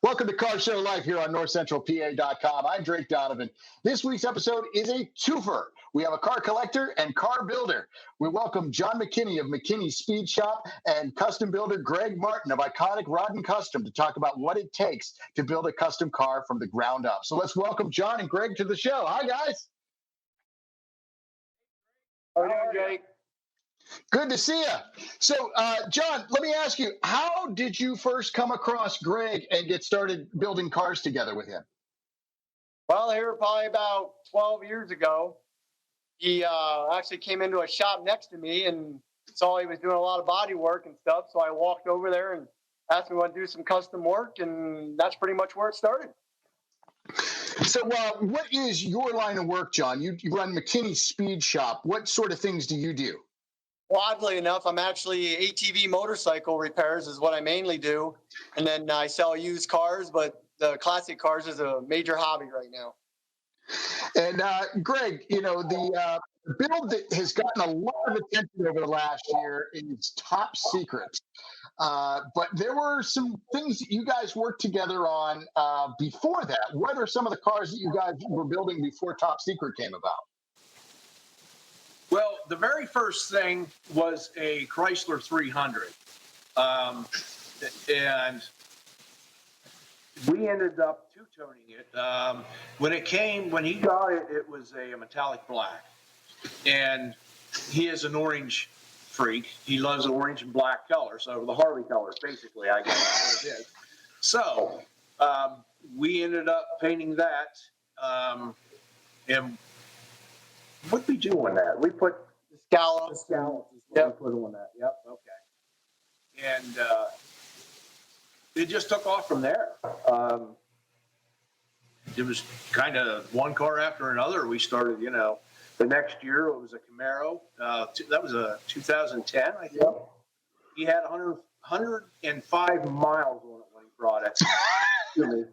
Welcome to Car Show Live here on NorthcentralPa.com. I'm Drake Donovan. This week's episode is a twofer. We have a car collector and car builder. We welcome John McKinney of McKinney Speed Shop and custom builder Greg Martin of Iconic Rod and Custom to talk about what it takes to build a custom car from the ground up. So let's welcome John and Greg to the show. Hi, guys. How are you doing, Jake? Good to see you. So, John, let me ask you, how did you first come across Greg and get started building cars together with him? Well, here probably about 12 years ago, he actually came into a shop next to me and saw he was doing a lot of body work and stuff. So I walked over there and asked him to do some custom work, and that's pretty much where it started. So, what is your line of work, John? You run McKinney Speed Shop. What sort of things do you do? Well, oddly enough, I'm actually ATV motorcycle repairs is what I mainly do. And then I sell used cars, but the classic cars is a major hobby right now. And Greg, you know, the build that has gotten a lot of attention over the last year is Top Secret. But there were some things that you guys worked together on before that. What are some of the cars that you guys were building before Top Secret came about? Well, the very first thing was a Chrysler 300. And we ended up two-toning it. When he got it, it was a metallic black. And he is an orange freak. He loves the orange and black color. So the Harley colors, basically, I guess that's what it is. So we ended up painting that. And what did we do on that? We put the scallops. Yep. We put on that. Yep. Okay. And it just took off from there. It was kind of one car after another. We started, the next year it was a Camaro. That was a 2010, I think. Yep. He had 105 miles on it when he brought it. Really.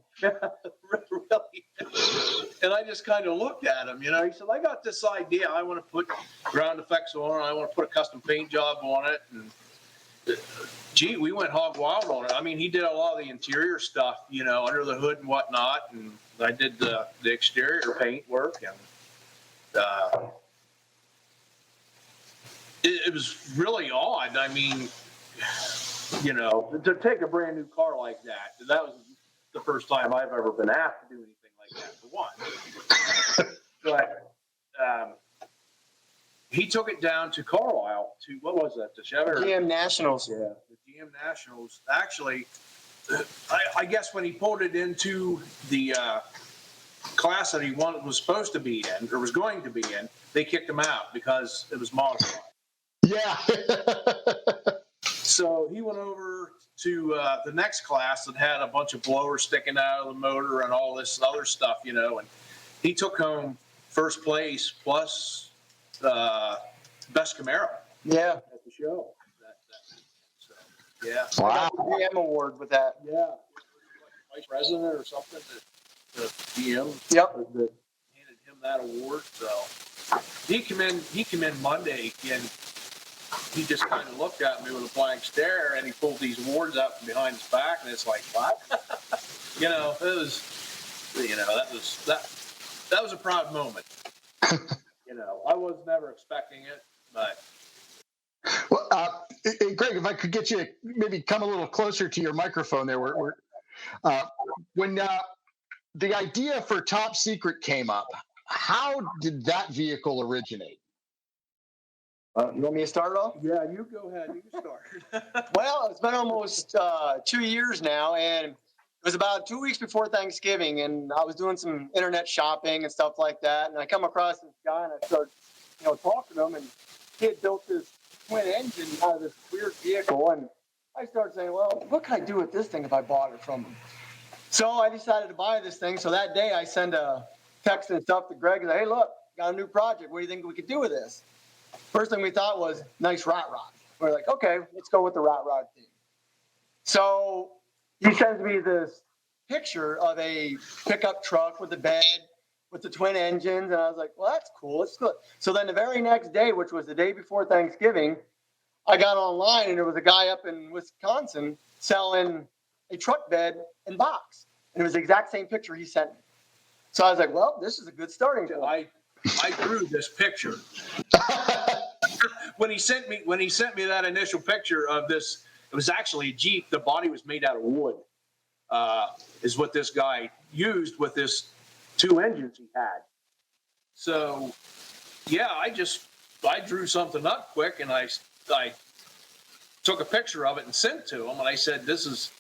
And I just kind of looked at him, He said, I got this idea. I want to put ground effects on it. I want to put a custom paint job on it. And gee, we went hog wild on it. I mean, he did a lot of the interior stuff, under the hood and whatnot. And I did the exterior paint work. And it was really odd. I mean, to take a brand new car like that was the first time I've ever been asked to do anything like that, for one. But he took it down to Carlisle to, what was that, the Chevy? GM Nationals. Yeah, the GM Nationals. Actually, I guess when he pulled it into the class that he was supposed to be in, or was going to be in, they kicked him out because it was modified. Yeah. So he went over to the next class that had a bunch of blowers sticking out of the motor and all this other stuff, and he took home first place plus best Camaro. Yeah. At the show. So, yeah. Wow. I got the GM award with that. Yeah. Vice president or something, the GM. Yep. That handed him that award. So he came in Monday and he just kind of looked at me with a blank stare, and he pulled these awards out from behind his back, and it's like, what? It was, that was a proud moment. I was never expecting it, but. Well, Greg, if I could get you to maybe come a little closer to your microphone there. When the idea for Top Secret came up, how did that vehicle originate? You want me to start off? Yeah, you go ahead. You start. Well, it's been almost 2 years now, and it was about 2 weeks before Thanksgiving, and I was doing some internet shopping and stuff like that, and I come across this guy, and I started, talking to him, and he had built this twin engine out of this weird vehicle, and I started saying, well, what can I do with this thing if I bought it from him? So I decided to buy this thing. So that day, I send a text and stuff to Greg and say, hey, look, got a new project. What do you think we could do with this? First thing we thought was nice rat rod. We're like, okay, let's go with the rat rod theme. So he sends me this picture of a pickup truck with a bed, with the twin engines, and I was like, well, that's cool. Let's go. So then the very next day, which was the day before Thanksgiving, I got online, and there was a guy up in Wisconsin selling a truck bed and box. And it was the exact same picture he sent me. So I was like, well, this is a good starting point. I drew this picture when he sent me that initial picture of this. It was actually a Jeep. The body was made out of wood. Is what this guy used with this 2 engines he had. So, yeah, I drew something up quick, and I took a picture of it and sent it to him, and I said, that's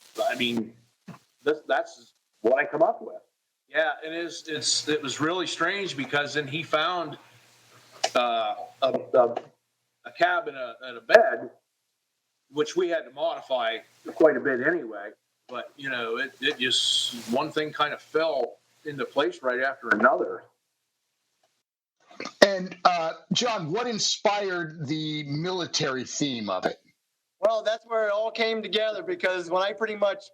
what I come up with. Yeah, it was really strange, because then he found a cab and a bed, which we had to modify quite a bit anyway. But, it just, one thing kind of fell into place right after another. And John, what inspired the military theme of it? Well, that's where it all came together, because when I pretty much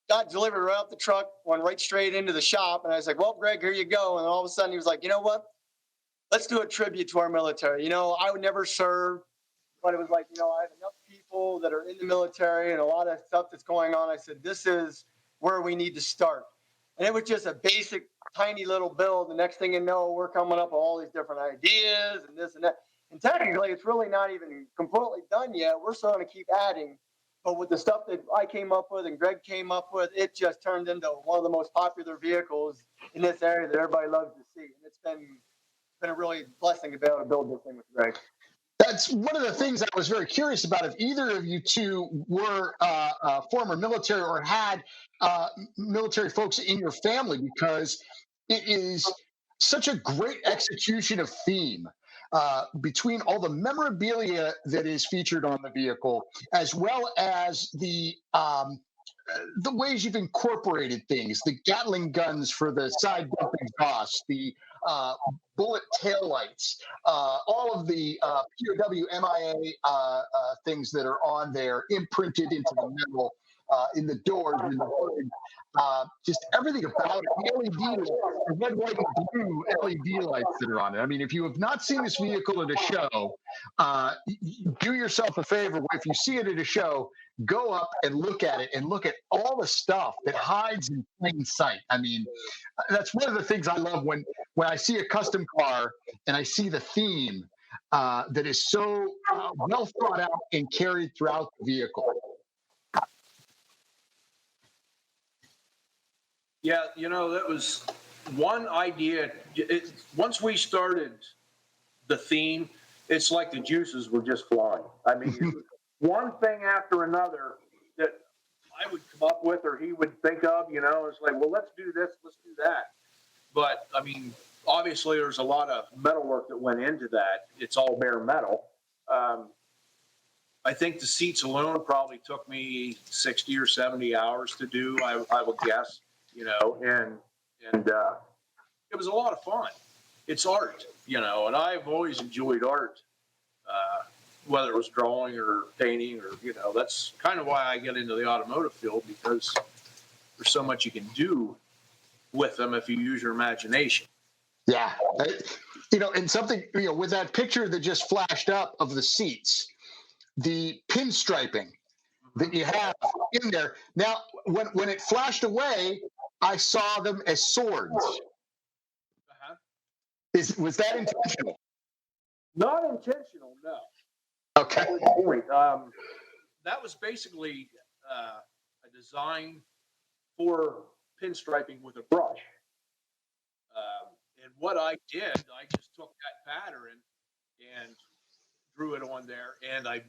got delivered right off the truck, went right straight into the shop, and I was like, well, Greg, here you go. And all of a sudden he was like, you know what? Let's do a tribute to our military. I would never serve, but it was like, I have enough people that are in the military and a lot of stuff that's going on. I said, this is where we need to start. And it was just a basic, tiny little build. The next thing you know, we're coming up with all these different ideas and this and that. And technically, it's really not even completely done yet. We're still going to keep adding. But with the stuff that I came up with and Greg came up with, it just turned into one of the most popular vehicles in this area that everybody loves to see. And it's been a really blessing to be able to build this thing with Greg. That's one of the things I was very curious about. If either of you two were former military or had military folks in your family, because it is such a great execution of theme between all the memorabilia that is featured on the vehicle, as well as the ways you've incorporated things, the Gatling guns for the side dump exhaust, the bullet taillights, all of the POW MIA things that are on there imprinted into the metal, in the doors, in the hood, just everything about it. The LED lights, the red, white, and blue LED lights that are on it. I mean, if you have not seen this vehicle at a show, do yourself a favor. If you see it at a show, go up and look at it, and look at all the stuff that hides in plain sight. I mean, that's one of the things I love when I see a custom car and I see the theme that is so well thought out and carried throughout the vehicle. Yeah, that was one idea. Once we started the theme, it's like the juices were just flowing. I mean, one thing after another that I would come up with or he would think of, it's like, well, let's do this, let's do that. But, I mean, obviously there's a lot of metalwork that went into that. It's all bare metal. I think the seats alone probably took me 60 or 70 hours to do, I would guess, and it was a lot of fun. It's art, and I've always enjoyed art, whether it was drawing or painting or, that's kind of why I get into the automotive field, because there's so much you can do with them if you use your imagination. Yeah. And something, with that picture that just flashed up of the seats, the pinstriping that you have in there. Now, when it flashed away, I saw them as swords. Uh-huh. Was that intentional? Not intentional, no. Okay. That was basically a design for pinstriping with a brush. And what I did, I just took that pattern and drew it on there. And I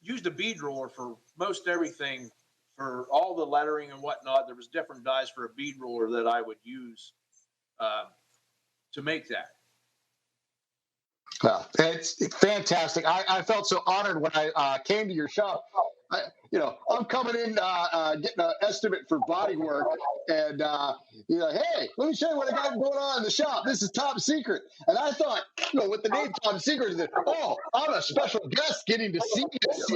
used a bead roller for most everything, for all the lettering and whatnot. There was different dyes for a bead roller that I would use to make that. Well, it's fantastic. I felt so honored when I came to your shop. I'm coming in getting an estimate for body work, and hey, let me show you what I got going on in the shop. This is top secret. And I thought, with the name top secret, that I'm a special guest getting to see this.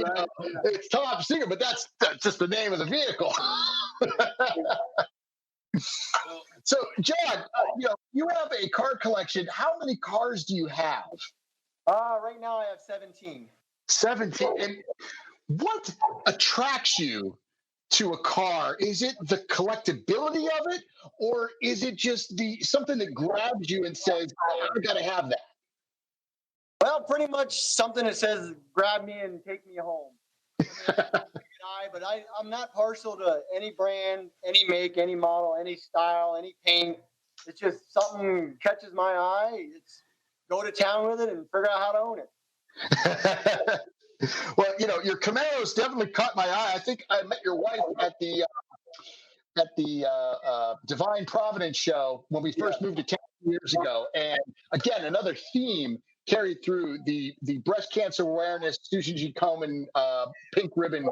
It's top secret, but that's just the name of the vehicle. So, John, you have a car collection. How many cars do you have? Right now I have 17. 17. And what attracts you to a car? Is it the collectability of it, or is it just something that grabs you and says, I got to have that? Well, pretty much something that says, grab me and take me home. But I'm not partial to any brand, any make, any model, any style, any paint. It's just something catches my eye. It's go to town with it and figure out how to own it. Well, your Camaro's definitely caught my eye. I think I met your wife at the Divine Providence show when we first moved to town years ago. And again, another theme carried through the breast cancer awareness, Susan G. Komen pink ribbon.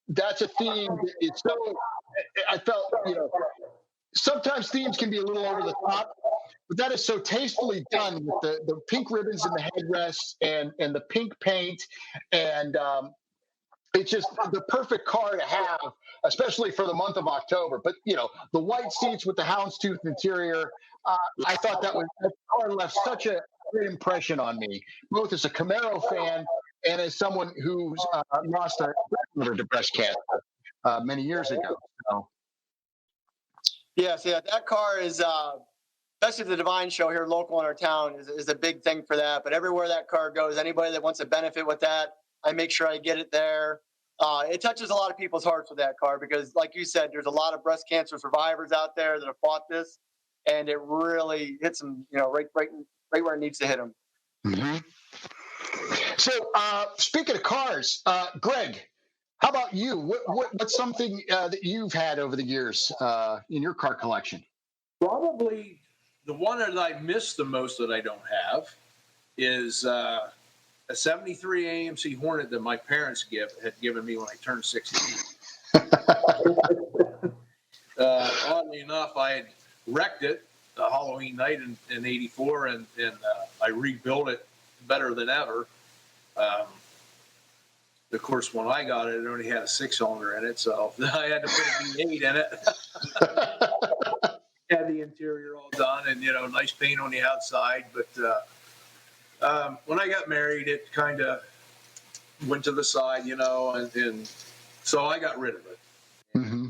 That's a theme. It's so, I felt, sometimes themes can be a little over the top, but that is so tastefully done with the pink ribbons and the headrests and the pink paint. And it's just the perfect car to have, especially for the month of October. But, the white seats with the houndstooth interior, I thought that car left such a great impression on me, both as a Camaro fan and as someone who's lost a grandmother to breast cancer many years ago. So. Yes, yeah, that car is, especially the Divine show here local in our town, is a big thing for that. But everywhere that car goes, anybody that wants to benefit with that, I make sure I get it there. It touches a lot of people's hearts with that car because, like you said, there's a lot of breast cancer survivors out there that have fought this, and it really hits them, right where it needs to hit them. Mm-hmm. So, speaking of cars, Greg, how about you? What's something that you've had over the years in your car collection? Probably the one that I miss the most that I don't have is a 73 AMC Hornet that my parents had given me when I turned 16. Oddly enough, I had wrecked it the Halloween night in 84, and I rebuilt it better than ever. Of course, when I got it, it only had a 6-cylinder in it, so I had to put a V8 in it. Had the interior all done, and nice paint on the outside. But when I got married, it kind of went to the side, and so I got rid of it. Mm-hmm.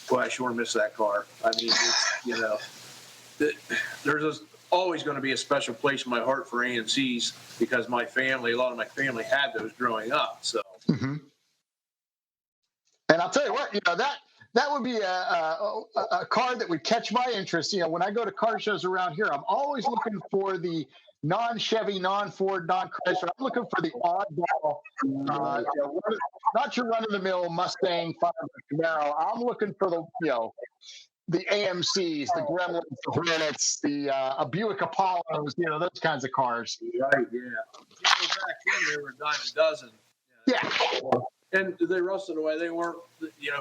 Boy, I sure miss that car. I mean, there's always going to be a special place in my heart for AMCs because a lot of my family had those growing up. So. Mm-hmm. And I'll tell you what, that would be a car that would catch my interest. When I go to car shows around here, I'm always looking for the non-Chevy, non-Ford, non-Chrysler. I'm looking for the oddball, not your run-of-the-mill Mustang, Camaro. I'm looking for the AMCs, the Gremlins, the Hornets, the Buick Apollos, those kinds of cars. Right, yeah. Back then, they were a dime a dozen. Yeah. And they rusted away. They weren't,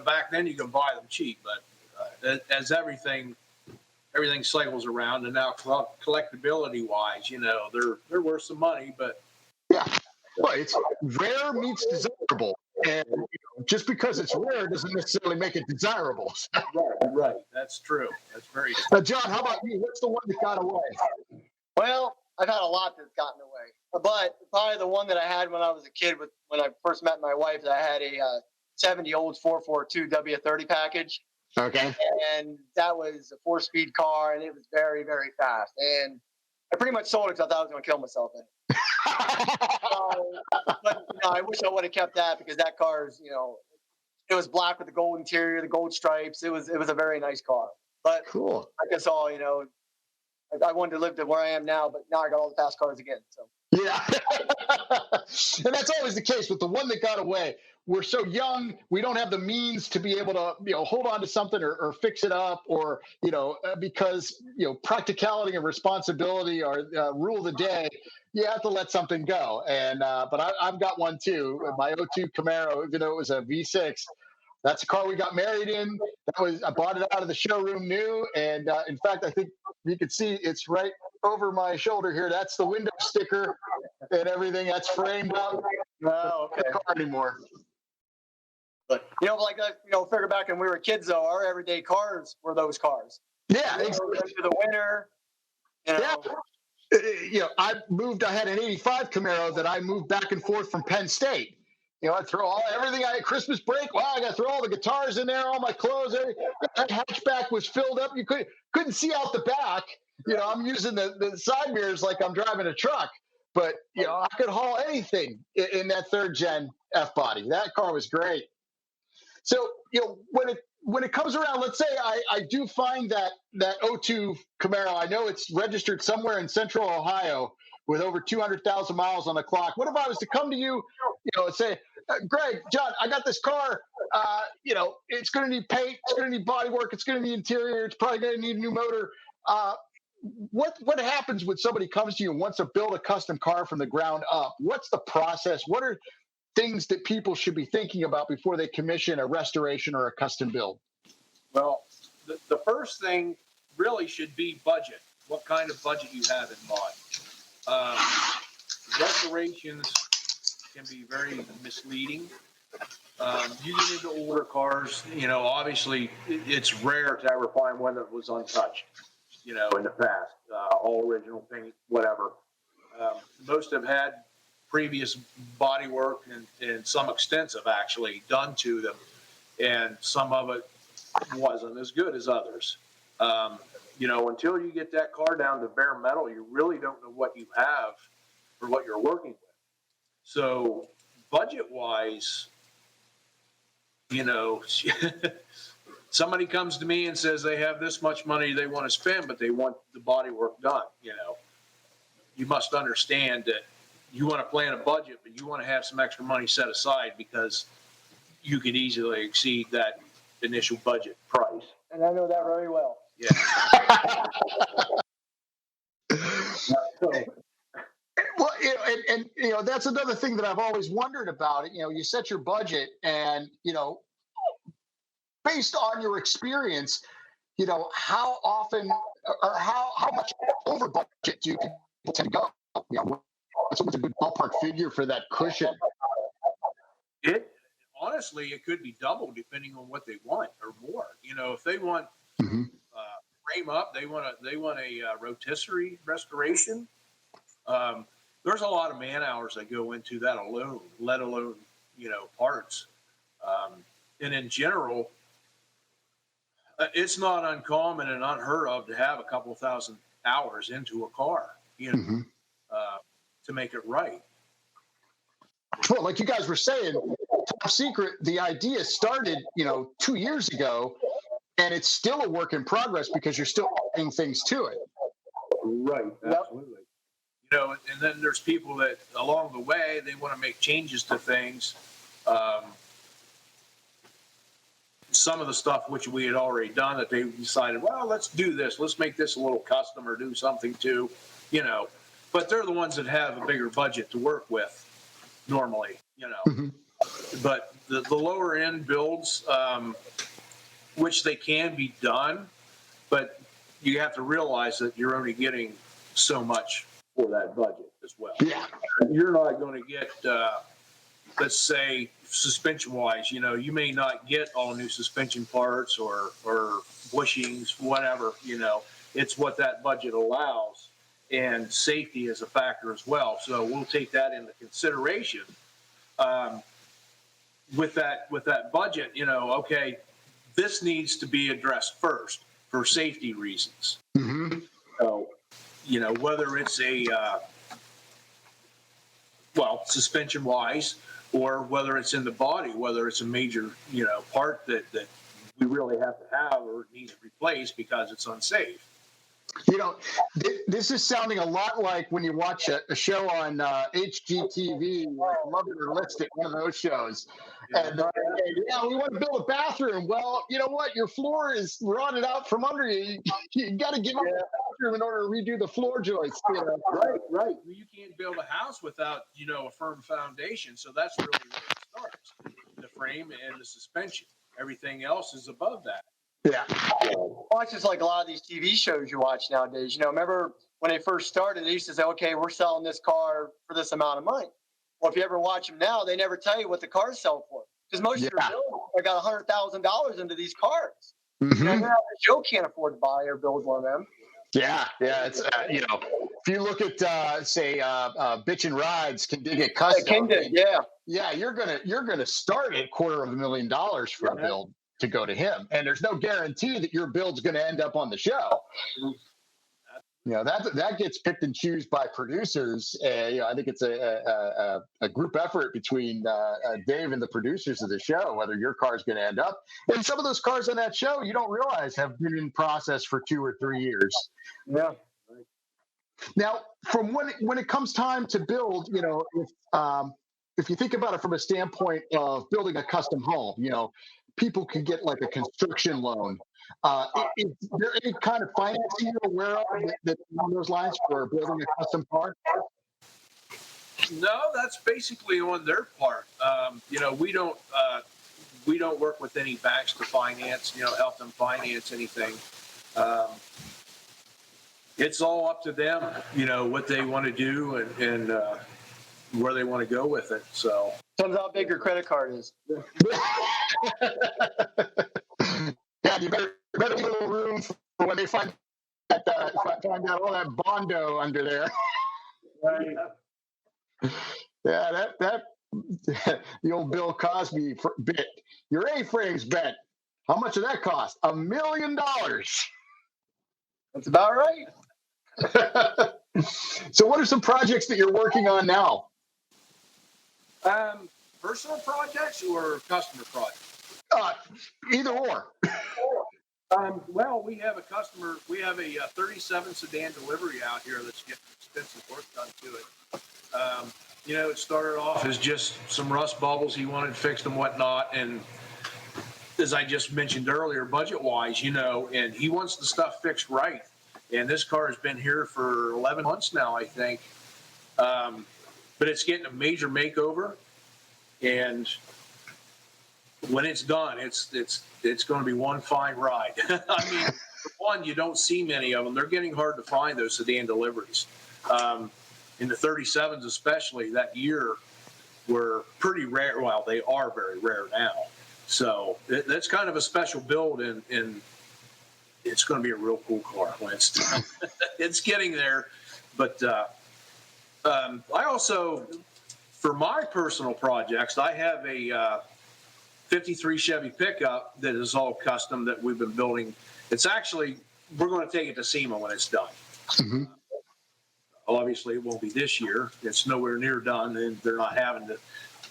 back then you could buy them cheap, but as everything cycles around, and now collectability wise, they're worth some money, but yeah, well, it's rare meets desirable, and just because it's rare doesn't necessarily make it desirable. Right. That's true. That's very true. John, how about you? What's the one that got away? Well, I've had a lot that's gotten away, but probably the one that I had when I was a kid, when I first met my wife, I had a 70 Olds 442 W30 package. Okay. And that was a 4-speed car, and it was very, very fast. And I pretty much sold it because I thought I was going to kill myself in it. But I wish I would have kept that because that car is, it was black with the gold interior, the gold stripes. It was a very nice car. But cool. I guess I wanted to live to where I am now, but now I got all the fast cars again. So. Yeah. And that's always the case with the one that got away. We're so young, we don't have the means to be able to, hold on to something or fix it up, or, because, practicality and responsibility are rule the day. You have to let something go. And, but I've got one too, my 02 Camaro, even though it was a V6. That's a car we got married in. I bought it out of the showroom new. And in fact, I think you can see it's right over my shoulder here. That's the window sticker and everything that's framed up. Oh, okay. Not a car anymore. But, figure back when we were kids, though, our everyday cars were those cars. Yeah, exactly. Into the winter. Yeah. I had an 85 Camaro that I moved back and forth from Penn State. I throw everything I had Christmas break. Wow, I got to throw all the guitars in there, all my clothes. That hatchback was filled up. You couldn't see out the back. I'm using the side mirrors like I'm driving a truck. But I could haul anything in that third gen F body. That car was great. So when it comes around, let's say I do find that '02 Camaro. I know it's registered somewhere in Central Ohio with over 200,000 miles on the clock. What if I was to come to you, and say, Greg, John, I got this car. It's going to need paint. It's going to need body work. It's going to need interior. It's probably going to need a new motor. What happens when somebody comes to you and wants to build a custom car from the ground up? What's the process? What are things that people should be thinking about before they commission a restoration or a custom build? Well, the first thing really should be budget. What kind of budget you have in mind. Restorations can be very misleading. You get into older cars, obviously it's rare to ever find one that was untouched, in the past, all original paint, whatever. Most have had previous body work and some extensive actually done to them, and some of it wasn't as good as others. Until you get that car down to bare metal, you really don't know what you have or what you're working with. So budget-wise, somebody comes to me and says they have this much money they want to spend, but they want the body work done. You must understand that you want to plan a budget, but you want to have some extra money set aside because you could easily exceed that initial budget price. And I know that very well. Yeah. Well, and that's another thing that I've always wondered about it. You set your budget, and based on your experience, how often or how much over budget do people tend to go? What's a good ballpark figure for that cushion? Honestly, it could be double depending on what they want or more. If they want frame up, they want a rotisserie restoration. There's a lot of man hours that go into that alone, let alone parts. And in general, it's not uncommon and unheard of to have a couple thousand hours into a car, to make it right. Well, like you guys were saying, Top Secret, the idea started, 2 years ago, and it's still a work in progress because you're still adding things to it. Right, absolutely. And then there's people that along the way, they want to make changes to things. Some of the stuff which we had already done that they decided, well, let's do this. Let's make this a little custom or do something to, but they're the ones that have a bigger budget to work with normally, But the lower end builds, which they can be done, but you have to realize that you're only getting so much for that budget as well. Yeah. You're not going to get, let's say, suspension-wise, you may not get all new suspension parts or bushings, whatever, it's what that budget allows, and safety is a factor as well. So we'll take that into consideration. With that budget, okay, this needs to be addressed first for safety reasons. Mm-hmm. So, whether it's suspension-wise, or whether it's in the body, whether it's a major, part that we really have to have or needs replaced because it's unsafe. This is sounding a lot like when you watch a show on HGTV, like Love It or List It, one of those shows. And we want to build a bathroom. Well, you know what? Your floor is rotted out from under you. You got to give up the bathroom in order to redo the floor joists. Right. Well, you can't build a house without, a firm foundation. So that's really where it starts. The frame and the suspension. Everything else is above that. Yeah. Well, it's just like a lot of these TV shows you watch nowadays. remember when they first started, they used to say, okay, we're selling this car for this amount of money. Well, if you ever watch them now, they never tell you what the cars sell for. Because most of your builders have got $100,000 into these cars. Mm-hmm. Joe can't afford to buy or build one of them. Yeah. It's, If you look at say Bitch and Rides can dig it custom, Kingdom, yeah. yeah, you're gonna start at $250,000 for a build to go to him, and there's no guarantee that your build's going to end up on the show. That gets picked and choose by producers. I think it's a group effort between Dave and the producers of the show whether your car is going to end up. And some of those cars on that show you don't realize have been in process for 2 or 3 years. Yeah. Now, from when it comes time to build, if you think about it from a standpoint of building a custom home, people can get like a construction loan. Is there any kind of financing you're aware of that's along those lines for building a custom car? No, that's basically on their part. We don't work with any banks to finance, help them finance anything. It's all up to them, what they want to do and where they want to go with it. So depends how big your credit card is. Yeah, you better leave a little room for when they find out all that Bondo under there. Right. Yeah, that the old Bill Cosby bit. Your A-frame's bent. How much did that cost? $1 million. That's about right. So what are some projects that you're working on now? Personal projects or customer projects? Either or. Well, we have a customer. We have a 37 sedan delivery out here that's getting extensive work done to it. It started off as just some rust bubbles he wanted fixed and whatnot, and as I just mentioned earlier, budget-wise, and he wants the stuff fixed right. And this car has been here for 11 months now, I think. But it's getting a major makeover, and when it's done, it's going to be one fine ride. I mean, for one, you don't see many of them. They're getting hard to find, those sedan deliveries. In the 37s especially, that year were pretty rare. Well, they are very rare now. So that's kind of a special build, and it's going to be a real cool car when it's done. It's getting there. But I also, for my personal projects, I have a 53 Chevy pickup that is all custom that we've been building. It's actually, we're going to take it to SEMA when it's done. Mm-hmm. Obviously, it won't be this year. It's nowhere near done, and they're not having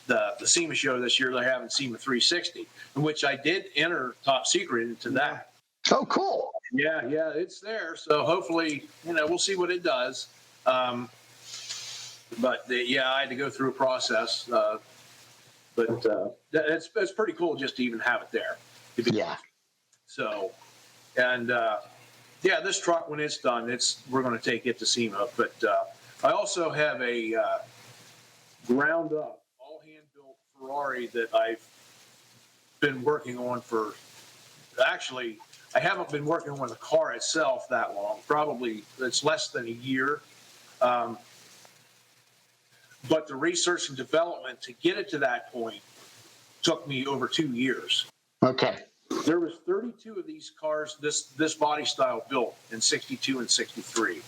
the SEMA show this year. They're having SEMA 360, in which I did enter top secret into that. Oh, cool. Yeah, it's there. So hopefully, we'll see what it does. But I had to go through a process. But it's pretty cool just to even have it there. Yeah. So, and this truck, when it's done, we're going to take it to SEMA. But I also have a ground up, all hand built Ferrari that I've been working on for. Actually, I haven't been working on the car itself that long. Probably it's less than a year. But the research and development to get it to that point took me over 2 years. Okay. There was 32 of these cars, this body style built in 62 and 63.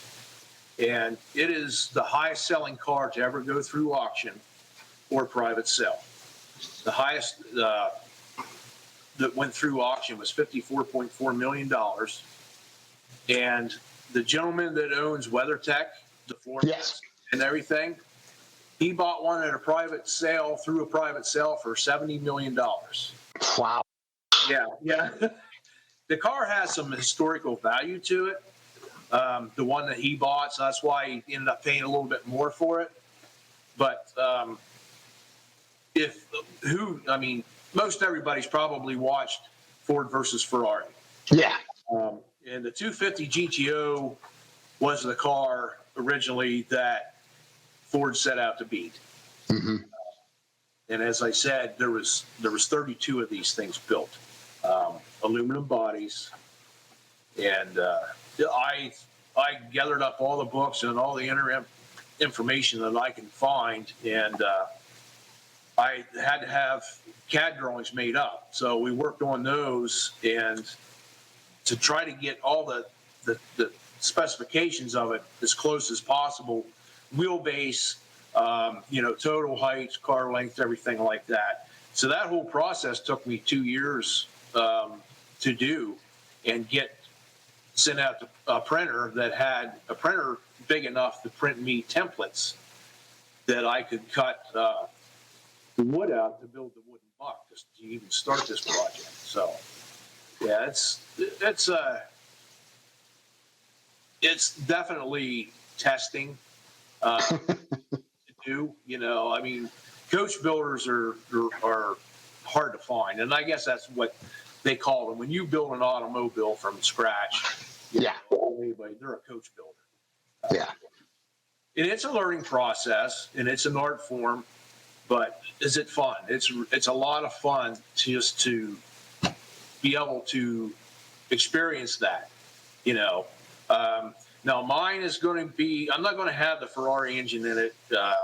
And it is the highest selling car to ever go through auction or private sale. The highest that went through auction was $54.4 million. And the gentleman that owns WeatherTech, the floor mats and everything, he bought one at a private sale, through a private sale, for $70 million. Wow. Yeah. The car has some historical value to it. The one that he bought, so that's why he ended up paying a little bit more for it. But most everybody's probably watched Ford versus Ferrari. Yeah. And the 250 GTO was the car originally that Ford set out to beat. Mm-hmm. And as I said, there was 32 of these things built, aluminum bodies, and I gathered up all the books and all the information that I can find, and I had to have CAD drawings made up. So we worked on those, and to try to get all the specifications of it as close as possible, wheelbase, total height, car length, everything like that. So that whole process took me 2 years to do and get sent out to a printer that had a printer big enough to print me templates that I could cut the wood out to build the wooden buck just to even start this project. So yeah, it's definitely testing to do. I mean, coach builders are hard to find, and I guess that's what they call them when you build an automobile from scratch. Anybody, they're a coach builder. Yeah. And it's a learning process, and it's an art form, but is it fun? It's a lot of fun just to be able to experience that, Now mine is going to be, I'm not going to have the Ferrari engine in it. I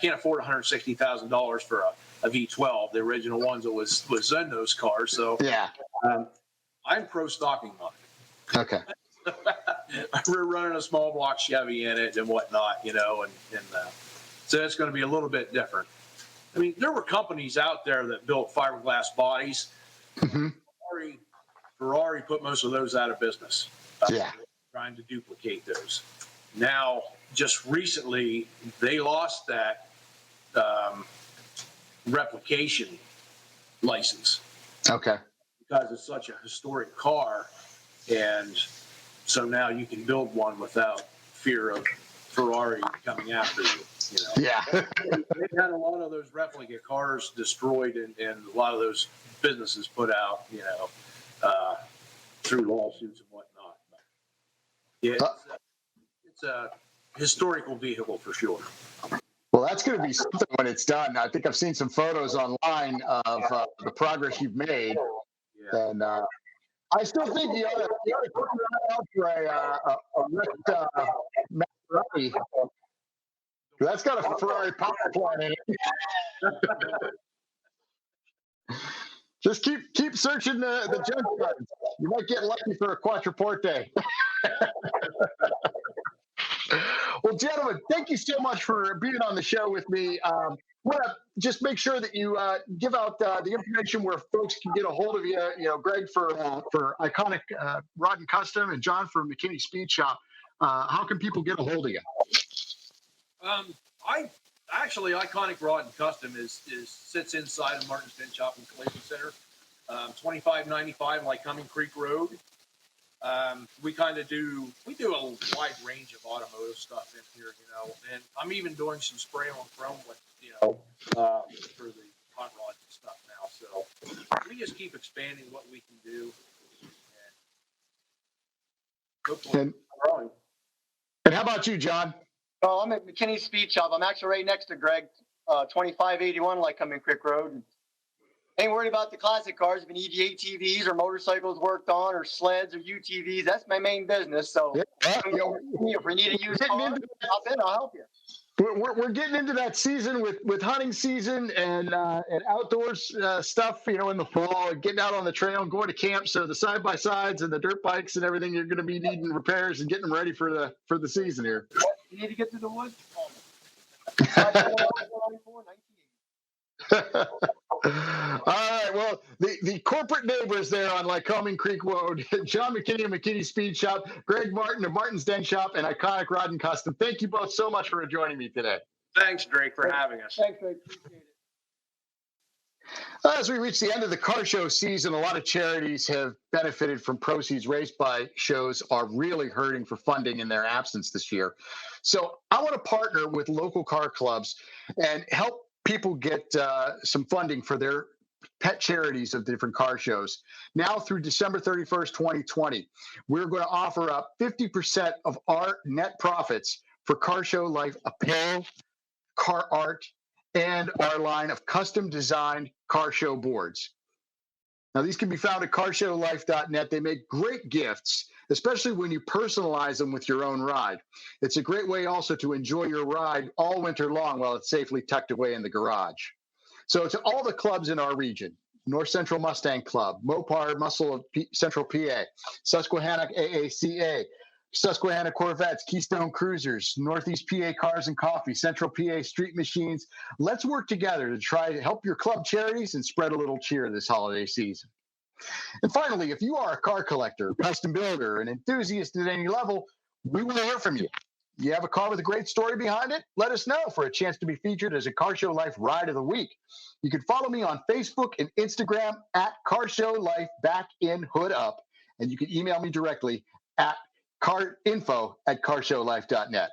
can't afford $160,000 for a V12, the original ones that was in those cars. So yeah, I'm pro stocking mine. Okay. We're running a small block Chevy in it and whatnot, and so it's going to be a little bit different. I mean, there were companies out there that built fiberglass bodies. Mm-hmm. Ferrari put most of those out of business. Trying to duplicate those. Now, just recently, they lost that replication license. Okay. Because it's such a historic car, and so now you can build one without fear of Ferrari coming after you. Yeah. They've had a lot of those replica cars destroyed, and a lot of those businesses put out, through lawsuits and whatnot. But yeah, it's a historical vehicle for sure. Well, that's going to be something when it's done. I think I've seen some photos online of the progress you've made, and I still think you ought to put that out for a wrecked Maserati. That's got a Ferrari power plant in it. Just keep searching the junk cards. You might get lucky for a quattroporte. Well, gentlemen, thank you so much for being on the show with me. I want to just make sure that you give out the information where folks can get a hold of you. Greg for Iconic Rod and Custom, and John for McKinney Speed Shop. How can people get a hold of you? Iconic Rod and Custom sits inside of Martin's Bin Shop and Collision Center, 2595 Lycoming Creek Road. We do a wide range of automotive stuff in here, and I'm even doing some spray on chrome with, for the hot rods and stuff now. So we just keep expanding what we can do, and hopefully growing. And how about you, John? Oh, I'm at McKinney Speed Shop. I'm actually right next to Greg, 2581 Lycoming Creek Road. Ain't worried about the classic cars, even EV ATVs or motorcycles worked on, or sleds or UTVs. That's my main business. So if we need a used car, hop in, I'll help you. We're getting into that season with hunting season and outdoors stuff, in the fall, getting out on the trail and going to camp. So the side-by-sides and the dirt bikes and everything, you're going to be needing repairs and getting them ready for the season here. You need to get to the woods. All right. Well, the corporate neighbors there on Lycoming Creek Road, John McKinney of McKinney Speed Shop, Greg Martin of Martin's Den Shop, and Iconic Rod and Custom. Thank you both so much for joining me today. Thanks, Drake, for having us. Thanks, Drake. Appreciate it. As we reach the end of the car show season, a lot of charities have benefited from proceeds raised by shows are really hurting for funding in their absence this year. So I want to partner with local car clubs and help people get some funding for their pet charities of different car shows. Now through December 31st, 2020, we're going to offer up 50% of our net profits for car show life apparel, car art, and our line of custom designed car show boards. Now, these can be found at carshowlife.net. They make great gifts, especially when you personalize them with your own ride. It's a great way also to enjoy your ride all winter long while it's safely tucked away in the garage. So to all the clubs in our region, North Central Mustang Club, Mopar Muscle of Central PA, Susquehanna AACA, Susquehanna Corvettes, Keystone Cruisers, Northeast PA Cars and Coffee, Central PA Street Machines. Let's work together to try to help your club charities and spread a little cheer this holiday season. And finally, if you are a car collector, custom builder, an enthusiast at any level, we want to hear from you. You have a car with a great story behind it? Let us know for a chance to be featured as a Car Show Life Ride of the Week. You can follow me on Facebook and Instagram at Car Show Life Back in Hood Up. And you can email me directly at info@carshowlife.net.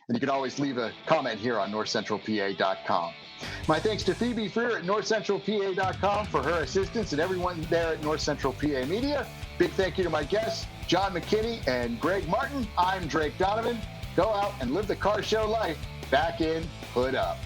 And you can always leave a comment here on NorthcentralPA.com. My thanks to Phoebe Freer at NorthcentralPA.com for her assistance and everyone there at North Central PA Media. Big thank you to my guests, John McKinney and Greg Martin. I'm Drake Donovan. Go out and live the Car Show life back in Hood Up.